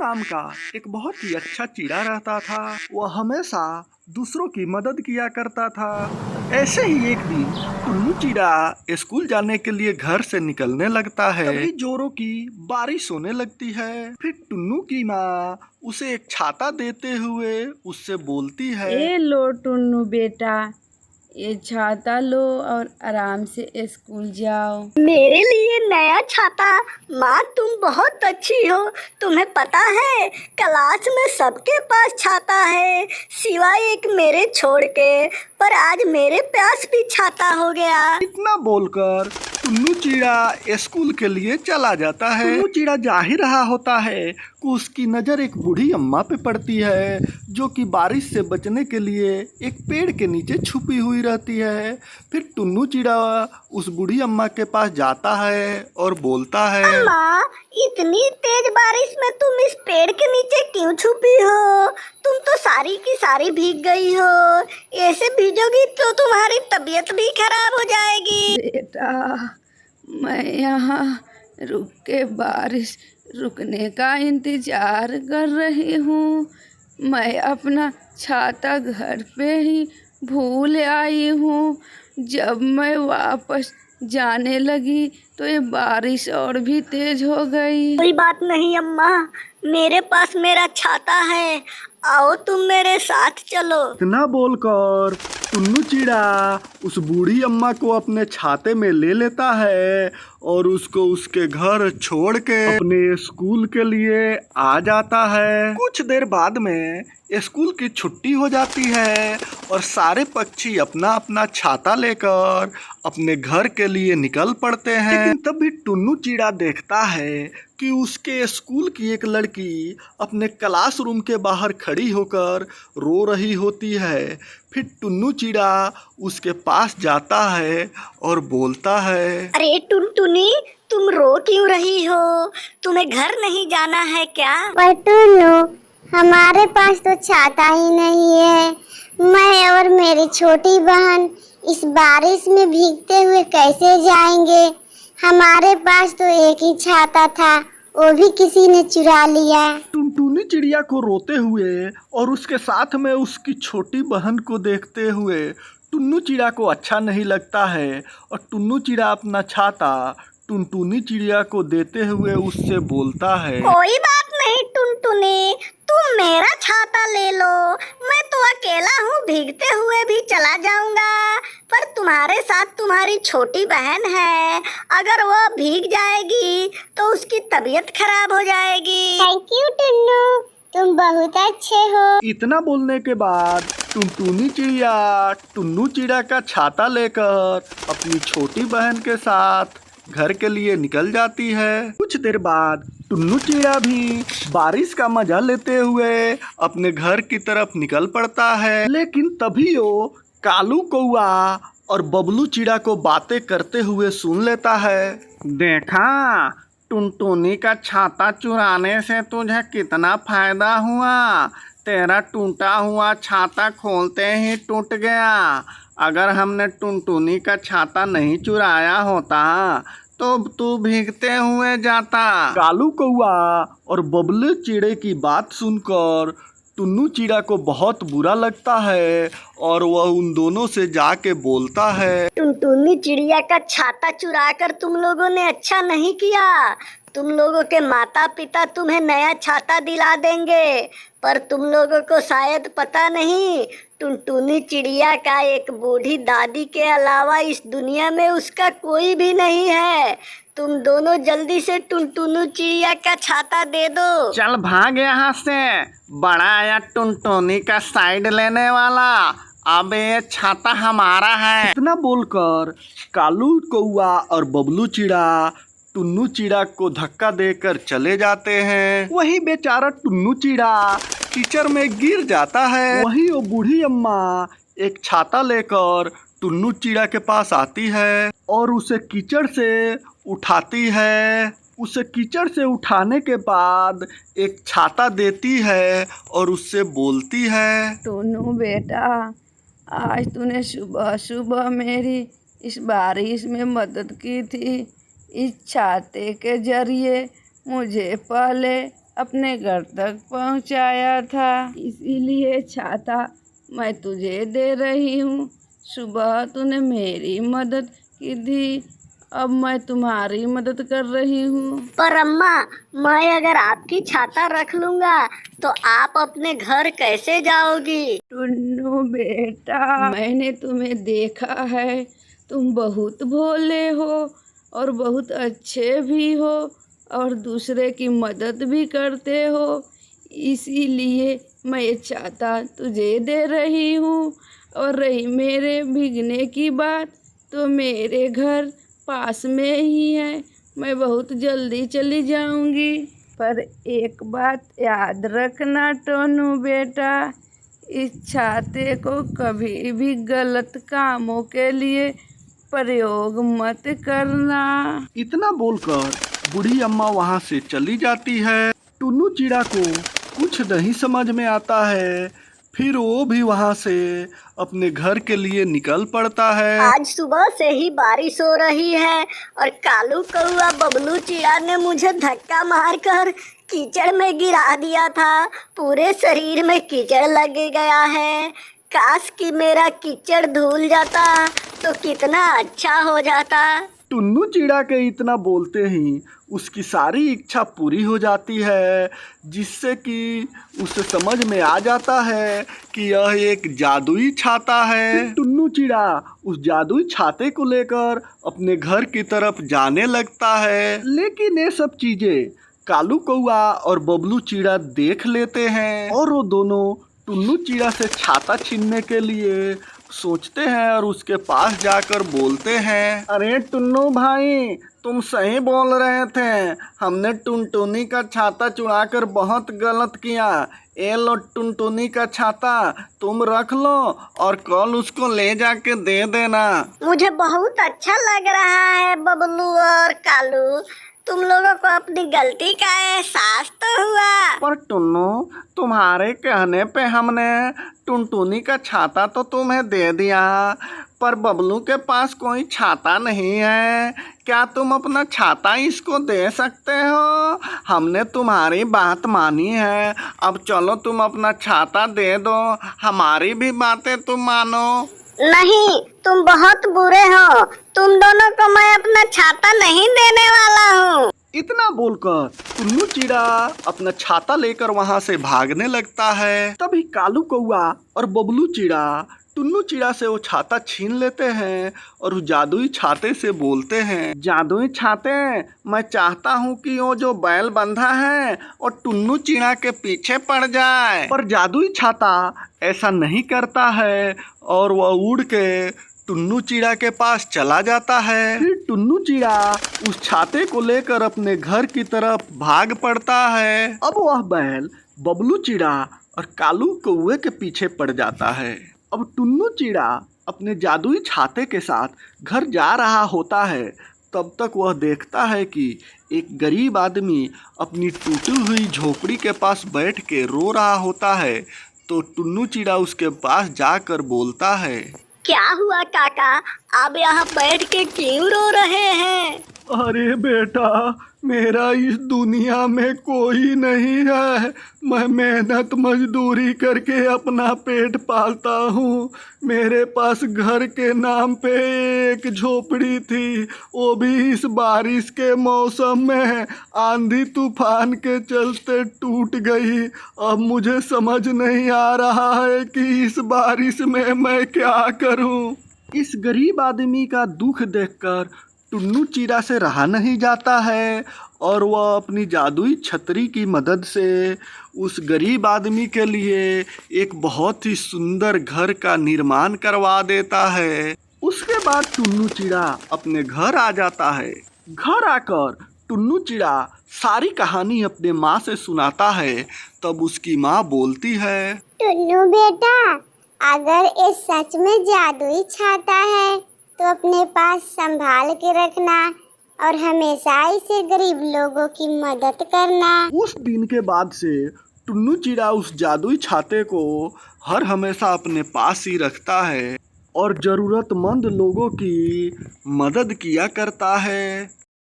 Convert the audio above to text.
नाम का एक बहुत ही अच्छा चिड़ा रहता था। वह हमेशा दूसरों की मदद किया करता था। ऐसे ही एक दिन टुन्नू चिड़ा स्कूल जाने के लिए घर से निकलने लगता है। तभी जोरों की बारिश होने लगती है। फिर टुन्नू की माँ उसे एक छाता देते हुए उससे बोलती है, ए लो टुन्नू बेटा, ये छाता लो और आराम से स्कूल जाओ। मेरे लिए नया छाता? माँ तुम बहुत अच्छी हो। तुम्हें पता है क्लास में सबके पास छाता है सिवाय एक मेरे छोड़ के, पर आज मेरे पास भी छाता हो गया। इतना बोलकर टुन्नू चिड़ा स्कूल के लिए चला जाता है। टुन्नू चिड़ा जा ही रहा होता है कि उसकी नजर एक बूढ़ी अम्मा पे पड़ती है, जो कि बारिश से बचने के लिए एक पेड़ के नीचे छुपी हुई रहती है। फिर टुन्नू चिड़ा उस बूढ़ी अम्मा के पास जाता है और बोलता है, अम्मा, इतनी तेज बारिश में तुम इस पेड़ के नीचे क्यों छुपी हो? तुम तो सारी की सारी भीग गई हो। ऐसे भीगोगी तो तुम्हारी तबीयत भी खराब हो जाएगी। बेटा, मैं यहाँ रुक के बारिश रुकने का इंतजार कर रही हूँ। मैं अपना छाता घर पे ही भूल आई हूँ। जब मैं वापस जाने लगी तो ये बारिश और भी तेज हो गई। कोई बात नहीं अम्मा, मेरे पास मेरा छाता है। आओ तुम मेरे साथ चलो। इतना बोलकर टुन्नू चिड़ा उस बूढ़ी अम्मा को अपने छाते में ले लेता है और उसको उसके घर छोड़ के अपने स्कूल के लिए आ जाता है। कुछ देर बाद में स्कूल की छुट्टी हो जाती है और सारे पक्षी अपना अपना छाता लेकर अपने घर के लिए निकल पड़ते हैं। लेकिन तभी टुन्नू चिड़ा देखता है कि उसके स्कूल की एक लड़की अपने क्लासरूम के बाहर खड़ी होकर रो रही होती है। फिर टुन्नू चिड़ा उसके पास जाता है और बोलता है, अरे टुनटुनी, तुम रो क्यों रही हो? तुम्हें घर नहीं जाना है क्या? पर टुन्नू, हमारे पास तो छाता ही नहीं है। मैं और मेरी छोटी बहन इस बारिश में भीगते हुए कैसे जाएंगे? हमारे पास तो एक ही छाता था, वो भी किसी ने चुरा लिया। टुनटुनी चिड़िया को रोते हुए और उसके साथ में उसकी छोटी बहन को देखते हुए टुन्नू चिड़िया को अच्छा नहीं लगता है और टुन्नू चिड़िया अपना छाता टुनटुनी चिड़िया को देते हुए उससे बोलता है, कोई बात नहीं टुनटुनी, तुम मेरा छाता ले लो। मैं तो अकेला हूँ, भीगते हुए भी चला जाऊंगा। पर तुम्हारे साथ तुम्हारी छोटी बहन है, अगर वो भीग जाएगी तो उसकी तबीयत खराब हो जाएगी। थैंक यू टुन्नू, तुम बहुत अच्छे हो। इतना बोलने के बाद टुनटुनी चिड़िया टुन्नू चिड़िया का छाता लेकर अपनी छोटी बहन के साथ घर के लिए निकल जाती है। कुछ देर बाद टुन्नू चिड़िया भी बारिश का मजा लेते हुए अपने घर की तरफ निकल पड़ता है। लेकिन तभी वो कालू कौआ और बबलू चिड़ा को बातें करते हुए सुन लेता है। देखा, टुनटुनी का छाता चुराने से तुझे कितना फायदा हुआ। तेरा टूटा हुआ छाता खोलते ही टूट गया। अगर हमने टुनटुनी का छाता नहीं चुराया होता तो तू भीगते हुए जाता। कालू कौआ और बबलू चिड़े की बात सुनकर टुन्नू चिड़ा को बहुत बुरा लगता है और वह उन दोनों से जाके बोलता है, टुनटुनी चिड़िया का छाता चुराकर तुम लोगों ने अच्छा नहीं किया। तुम लोगों के माता पिता तुम्हें नया छाता दिला देंगे, पर तुम लोगों को शायद पता नहीं, टुनटुनी चिड़िया का एक बूढ़ी दादी के अलावा इस दुनिया में उसका कोई भी नहीं है। तुम दोनों जल्दी से टुनटुनी चिड़िया का छाता दे दो। चल भाग यहाँ से, बड़ा आया टुनटुनी का साइड लेने वाला। अब ये छाता हमारा है। इतना बोलकर कालू कौआ और बबलू चिड़ा टुन्नू चिड़ा को धक्का देकर चले जाते हैं। वही बेचारा टुन्नू चिड़ा कीचड़ में गिर जाता है। वही वो बूढ़ी अम्मा एक छाता लेकर टुन्नू चिड़ा के पास आती है और उसे कीचड़ से उठाती है। उसे कीचड़ से उठाने के बाद एक छाता देती है और उससे बोलती है, टुन्नू बेटा, आज तूने सुबह सुबह मेरी इस बारिश में मदद की थी। इस छाते के जरिए मुझे पहले अपने घर तक पहुंचाया था, इसीलिए छाता मैं तुझे दे रही हूँ। सुबह तूने मेरी मदद की थी, अब मैं तुम्हारी मदद कर रही हूँ। पर अम्मा, मैं अगर आपकी छाता रख लूंगा तो आप अपने घर कैसे जाओगी? टुन्नू बेटा, मैंने तुम्हें देखा है, तुम बहुत भोले हो और बहुत अच्छे भी हो और दूसरे की मदद भी करते हो, इसीलिए मैं ये छाता तुझे दे रही हूँ। और रही मेरे भीगने की बात, तो मेरे घर पास में ही है, मैं बहुत जल्दी चली जाऊंगी। पर एक बात याद रखना टोनू बेटा, इस छाते को कभी भी गलत कामों के लिए प्रयोग मत करना। इतना बोलकर बूढ़ी अम्मा वहाँ से चली जाती है। टुन्नू चिड़ा को कुछ नहीं समझ में आता है, फिर वो भी वहाँ से अपने घर के लिए निकल पड़ता है। आज सुबह से ही बारिश हो रही है और कालू कौआ बबलू चिड़ा ने मुझे धक्का मारकर कीचड़ में गिरा दिया था। पूरे शरीर में कीचड़ लग गया है। काश कि मेरा कीचड़ धुल जाता तो कितना अच्छा हो जाता। टुन्नू चिड़ा के इतना बोलते ही उसकी सारी इच्छा पूरी हो जाती है, जिससे कि उसे समझ में आ जाता है कि यह एक जादुई छाता है। टुन्नू चिड़ा उस जादुई छाते को लेकर अपने घर की तरफ जाने लगता है, लेकिन ये सब चीजें कालू कौआ और बबलू चिड़ा देख लेते हैं और वो दोनों टुन्नू चिड़ा से छाता छीनने के लिए सोचते हैं और उसके पास जाकर बोलते हैं, अरे टुन्नू भाई, तुम सही बोल रहे थे, हमने टुनटुनी का छाता चुराकर बहुत गलत किया। ये लो टुनटुनी का छाता, तुम रख लो और कल उसको ले जाके दे देना। मुझे बहुत अच्छा लग रहा है बबलू और कालू, तुम लोगों को अपनी गलती का एहसास तो हुआ। पर टुन्नू, तुम्हारे कहने पे हमने टुनटुनी का छाता तो तुम्हें दे दिया, पर बबलू के पास कोई छाता नहीं है। क्या तुम अपना छाता इसको दे सकते हो? हमने तुम्हारी बात मानी है, अब चलो तुम अपना छाता दे दो, हमारी भी बातें तुम मानो। नहीं, तुम बहुत बुरे हो, तुम दोनों को मैं अपना छाता नहीं देने वाला हूँ। इतना बोलकर टुन्नू चिड़ा अपना छाता लेकर वहाँ से भागने लगता है। तभी कालू कौआ और बबलू चिड़ा टुन्नू चिड़ा से वो छाता छीन लेते हैं और उस जादुई छाते से बोलते हैं, जादुई छाते, मैं चाहता हूँ कि वो जो बैल बंधा है और टुन्नू चिड़ा के पीछे पड़ जाए। पर जादुई छाता ऐसा नहीं करता है और वह उड़ के टुन्नू चिड़ा के पास चला जाता है। फिर टुन्नू चिड़ा उस छाते को लेकर अपने घर की तरफ भाग पड़ता है। अब वह बैल बबलू चिड़ा और कालू कौवे के पीछे पड़ जाता है। अब टुन्नू चिड़ा अपने जादुई छाते के साथ घर जा रहा होता है, तब तक वह देखता है कि एक गरीब आदमी अपनी टूटी हुई झोपड़ी के पास बैठ के रो रहा होता है। तो टुन्नू चिड़ा उसके पास जाकर बोलता है, क्या हुआ काका, आप यहाँ बैठ के क्यों रो रहे हैं? अरे बेटा, मेरा इस दुनिया में कोई नहीं है। मैं मेहनत मजदूरी करके अपना पेट पालता हूँ। मेरे पास घर के नाम पे एक झोपड़ी थी, वो भी इस बारिश के मौसम में आंधी तूफान के चलते टूट गई। अब मुझे समझ नहीं आ रहा है कि इस बारिश में मैं क्या करूँ। इस गरीब आदमी का दुख देखकर टुन्नू चिड़ा से रहा नहीं जाता है और वह अपनी जादुई छतरी की मदद से उस गरीब आदमी के लिए एक बहुत ही सुंदर घर का निर्माण करवा देता है। उसके बाद टुन्नू चिड़ा अपने घर आ जाता है। घर आकर टुन्नू चिड़ा सारी कहानी अपने माँ से सुनाता है। तब उसकी माँ बोलती है, टुन्नू बेटा, अगर ये सच में जादुई छाता है तो अपने पास संभाल के रखना और हमेशा इसे गरीब लोगों की मदद करना। उस दिन के बाद से टुन्नू चिड़ा उस जादुई छाते को हर हमेशा अपने पास ही रखता है और ज़रूरतमंद लोगों की मदद किया करता है।